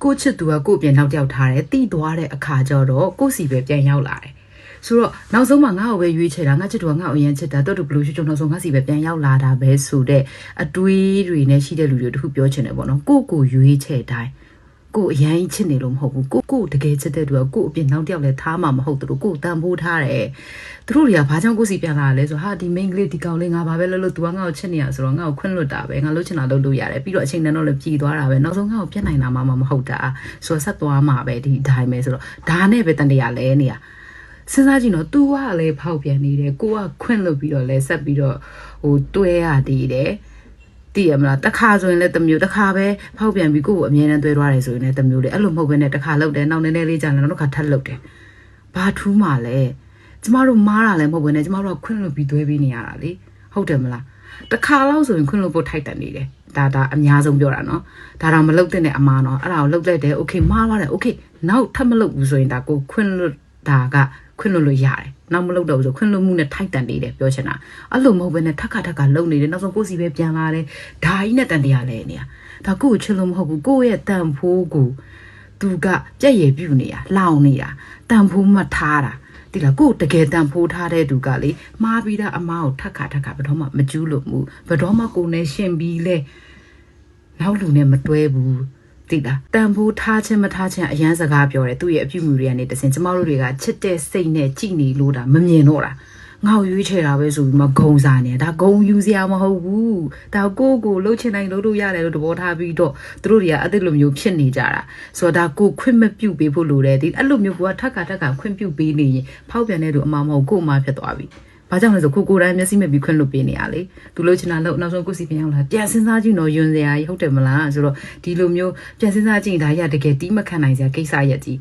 ကိုချစ်သူကကို့ပြင်နောက်တစ်ယောက်ထားတယ်တိသွားတဲ့အခါကျတော့ကိုစီပဲပြန်ရောက်လာတယ်ဆိုတော့နောက်ဆုံးမှာငါ့ကိုပဲရွေးချယ်တာငါချစ်သူကငါ့ကိုအရင်ချစ်တာတော်တော်ဘလို့ချုံနောက်ဆုံးငါစီပဲပြန်ရောက်လာတာပဲဆိုတဲ့အတွေးတွေနဲ့ရှိတဲ့လူတွေတခုပြောချင်တယ်ပေါ့နော်ကိုရွေးချယ်တိုင်းကိုအရင်ချစ်နေလို့မဟုတ်ဘူးကိုတကယ်ချစ်တဲ့သူကကိုအပြင်နောက်တစ်ယောက်လဲထားမှာမဟုတ်သူတို့ကိုတန်ဖိုးထားတယ်သူတို့တွေကဘာကြောင့်ကိုစီပြန်လာလဲဆိုဟာဒီ main ကလေးဒီကောင်လေးငါဘာပဲလုပ်လို့ तू ကငါ့ကိုချစ်နေရဆိုတော့ငါ့ကိုခွင့်လွတ်တာပဲငါလှုပ်ချင်တာလုပ်လို့ရတယ်ပြီးတော့အချိန်တန်တော့လည်းပြည်သွားတာပဲနောက်ဆုံးငါ့ကိုပြတ်နိုင်တာမှမဟုတ်တာဆိုတော့ဆက်သွားမှာပဲဒီအတိုင်းပဲဆိုတော့ဒါနဲ့ပဲတန်တရားလဲနေရစဉ်းစားကြည့်နော် तू ကလည်းဖောက်ပြန်နေတယ်ကိုကခွင့်လွတ်ပြီးတော့လဲဆက်ပြီးတော့ဟိုတွဲရသေးတယ်တည်ရမလားတခါဆိုရင်လည်းတမျိုးတခါပဲဖောက်ပြန်ပြီးကိုကိုအမြဲတမ်းသွဲသွားတယ်ဆိုရင်လည်းတမျိုးလေအဲ့လိုမဟုတ်ဘဲနဲ့တခါလောက်တယ်နောက်နည်းနည်းလေးကြာလည်းနောက်တစ်ခါထပ်လောက်တယ်ဘာထူးမှလဲကျမတို့မားတာလည်းမဟုတ်ဘဲနဲ့ကျမတို့ကခွင့်လွတ်ပြီးသွဲပြီးနေရတာလေဟုတ်တယ်မလားတခါလောက်ဆိုရင်ခွင့်လွတ်ဖို့ထိုက်တန်နေတယ်ဒါအများဆုံးပြောတာနော်ဒါတော့မလုပ်တဲ့အမားနော်အဲ့ဒါကိုလုပ်လိုက်တယ်โอเคမားသွားတယ်โอเคနောက်ထပ်မလုပ်ဘူးဆိုရင်ဒါကိုခွင့်လွတ်တာကခွင့်လွတ်လို့ရတယ်နောက်မလုပ်တော့ဘူးဆိုခွင့်လွတ်မှုနဲ့ထိုက်တန်နေတယ်ပြောချင်တာအဲ့လိုမဟုတ်ဘဲနဲ့ထက်ကလုံနေတယ်နောက်ဆုံးကိုစီပဲပြန်လာတယ်ဒါကြီးနဲ့တန်တရားလဲနေရဒါကိုချစ်လို့မဟုတ်ဘူးကိုရဲ့တန်ဖိုးကိုသူကပြက်ရည်ပြုတ်နေတာလောင်နေတာတန်ဖိုးမှထားတာဒီလားကိုတကယ်တန်ဖိုးထားတဲ့သူကလေမှားပြီးသားအမားကိုထက်ဘယ်တော့မှမကျူးလို့မှုဘယ်တော့မှကိုနဲ့ရှင်ပြီးလဲနောက်လူနဲ့မတွဲဘူးတိလားတန်ဖိုးထားခြင်းမထားခြင်းအရန်စကားပြောတယ်သူ့ရဲ့အပြုအမူတွေကနေတစင်ကျမတို့တွေကချစ်တဲ့စိတ်နဲ့ကြည်နေလို့တာမမြင်တော့တာငါ့ကိုရွေးချယ်တာပဲဆိုပြီးမှဂုံစားနေဒါဂုံယူစရာမဟုတ်ဘူးဒါကိုလှုပ်ချင်တိုင်းလှုပ်လို့ရတယ်လို့သဘောထားပြီးတော့သူတို့တွေကအစ်လိုမျိုးဖြစ်နေကြတာဆိုတော့ဒါကိုခွင့်မပြုတ်ပေးဖို့လိုတယ်ဒီအဲ့လိုမျိုးကထက်ကခွင့်ပြုတ်ပေးနေရင်ဖောက်ပြန်တဲ့သူအမှမဟုတ်ကို့မှဖြစ်သွားပြီဘာကြောင့်လဲဆိုကိုတိုင်းမျက်စိမဲ့ပြီးခွင့်လွတ်ပေးနေရလေသူလှုပ်ချင်တာလှုပ်နောက်ဆုံးကိုစီပြန်ရောက်လာပြန်စဉ်းစားကြည့်တော့ယွန်းစရာကြီးဟုတ်တယ်မလားဆိုတော့ဒီလိုမျိုးပြန်စဉ်းစားကြည့်ဒါရတကယ်တီးမခံနိုင်စရာကိစ္စရက်ကြီး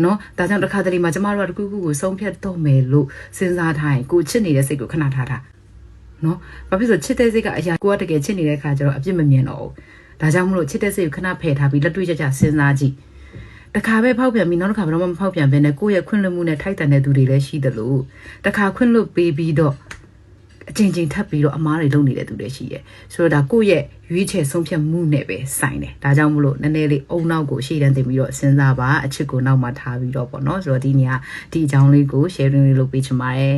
နော်ဒါကြောင့်တစ်ခါတလေမှာကျမတို့ကတခုခုကိုဆုံးဖြတ်တော့မယ်လို့စဉ်းစားထားရင်ကိုချစ်နေတဲ့စိတ်ကိုခဏထားတာနော်ဘာဖြစ်လို့ချစ်တဲ့စိတ်ကအရာကိုကတကယ်ချစ်နေတဲ့ခါကျတော့အပြစ်မမြင်တော့ဘူးဒါကြောင့်မလို့ချစ်တဲ့စိတ်ကိုခဏဖယ်ထားပြီးလက်တွေ့ကြစဉ်းစားကြည့်တခါပဲဖောက်ပြန်ပြီးနောက်တစ်ခါဘယ်တော့မှမဖောက်ပြန်ဘဲနဲ့ကိုယ့်ရဲ့ခွင့်လွှတ်မှုနဲ့ထိုက်တန်တဲ့သူတွေလည်းရှိတယ်လို့တခါခွင့်လွှတ်ပေးပြီးတော့အချင်းချင်းထပ်ပြီးတော့အမားတွေလုပ်နေတဲ့သူတွေရှိတယ်ဆိုတော့ဒါကိုယ့်ရဲ့ရွေးချယ်ဆုံးဖြတ်မှုနဲ့ပဲဆိုင်တယ်ဒါကြောင့်မလို့နည်းနည်းလေးအုံနောက်ကိုရှေ့တန်းတင်ပြီးတော့စဉ်းစားပါအချစ်ကိုနောက်မှထားပြီးတော့ပေါ့နော်ဆိုတော့ဒီနေရာဒီအကြောင်းလေးကို sharing လေးလုပ်ပေးချင်ပါတယ်